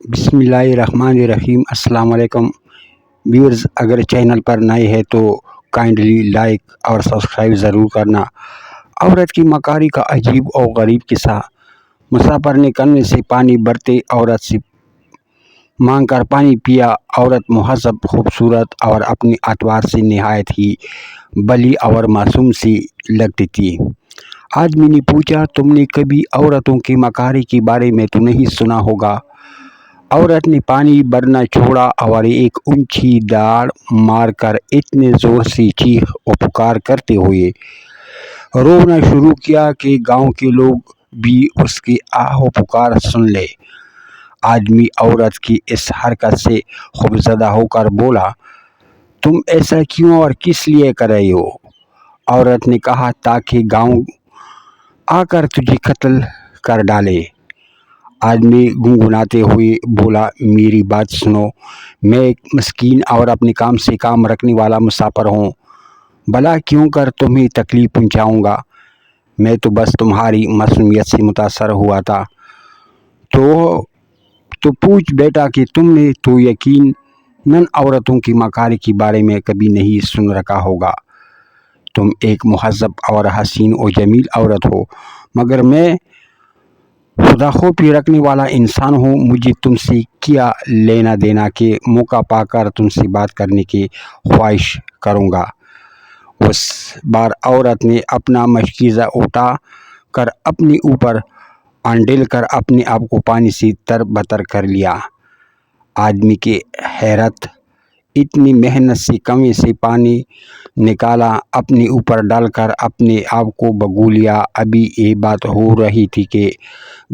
بسم اللہ الرحمن الرحیم۔ السلام علیکم ویورز، اگر چینل پر نئے ہیں تو کائنڈلی لائک اور سبسکرائب ضرور کرنا۔ عورت کی مکاری کا عجیب اور غریب قصہ۔ مسافر نے کنویں سے پانی بھرتے عورت سے مانگ کر پانی پیا۔ عورت مہذب، خوبصورت اور اپنے اعتبار سے نہایت ہی بھلی اور معصوم سی لگتی تھی۔ آدمی نے پوچھا، تم نے کبھی عورتوں کی مکاری کے بارے میں تو نہیں سنا ہوگا؟ عورت نے پانی بھرنا چھوڑا اور ایک اونچی داڑ مار کر اتنے زور سے چیخ و پکار کرتے ہوئے رونا شروع کیا کہ گاؤں کے لوگ بھی اس کی آہ و پکار سن لے۔ آدمی عورت کی اس حرکت سے خوفزدہ ہو کر بولا، تم ایسا کیوں اور کس لیے کر رہی ہو؟ عورت نے کہا، تاکہ گاؤں آ کر تجھے قتل کر ڈالے۔ آدمی گنگناتے ہوئے بولا، میری بات سنو، میں ایک مسکین اور اپنے کام سے کام رکھنے والا مسافر ہوں، بھلا کیوں کر تمہیں تکلیف پہنچاؤں گا؟ میں تو بس تمہاری معصومیت سے متاثر ہوا تھا۔ تو پوچھ بیٹا کہ تم نے تو یقیناً عورتوں کی مکاری کے بارے میں کبھی نہیں سن رکھا ہوگا۔ تم ایک مہذب اور حسین و جمیل عورت ہو، مگر میں خدا خوفی رکھنے والا انسان ہوں۔ مجھے تم سے کیا لینا دینا کہ موقع پا کر تم سے بات کرنے کی خواہش کروں گا۔ اس بار عورت نے اپنا مشکیزہ اٹھا کر اپنے اوپر انڈیل کر اپنے آپ کو پانی سے تر بتر کر لیا۔ آدمی کی حیرت، اتنی محنت سے کنویں سے پانی نکالا، اپنے اوپر ڈال کر اپنے آپ کو بھگو لیا۔ ابھی یہ بات ہو رہی تھی کہ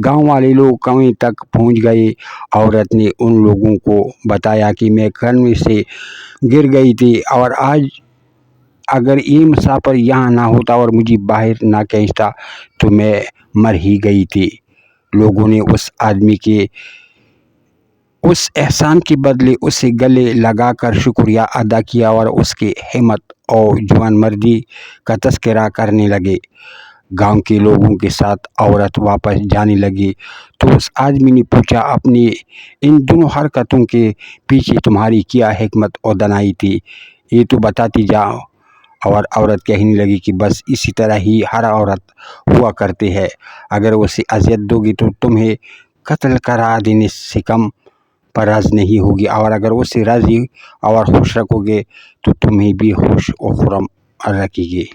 گاؤں والے لوگ کنویں تک پہنچ گئے۔ عورت نے ان لوگوں کو بتایا کہ میں کنویں سے گر گئی تھی اور آج اگر یہ مسافر یہاں نہ ہوتا اور مجھے باہر نہ کھینچتا تو میں مر ہی گئی تھی۔ لوگوں نے اس آدمی کے اس احسان کے بدلے اسے گلے لگا کر شکریہ ادا کیا اور اس کی ہمت اور جوان مردی کا تذکرہ کرنے لگے۔ گاؤں کے لوگوں کے ساتھ عورت واپس جانے لگی تو اس آدمی نے پوچھا، اپنی ان دونوں حرکتوں کے پیچھے تمہاری کیا حکمت اور دانائی تھی؟ یہ تو بتاتی جاؤ۔ اور عورت کہنے لگی کہ بس اسی طرح ہی ہر عورت ہوا کرتی ہے، اگر اسے اذیت دو گی تو تمہیں قتل کرا دینے سے کم پر راضی نہیں ہوگی، اور اگر اسے راضی اور خوش رکھو گے تو تمہیں بھی خوش و خرم رکھے گی۔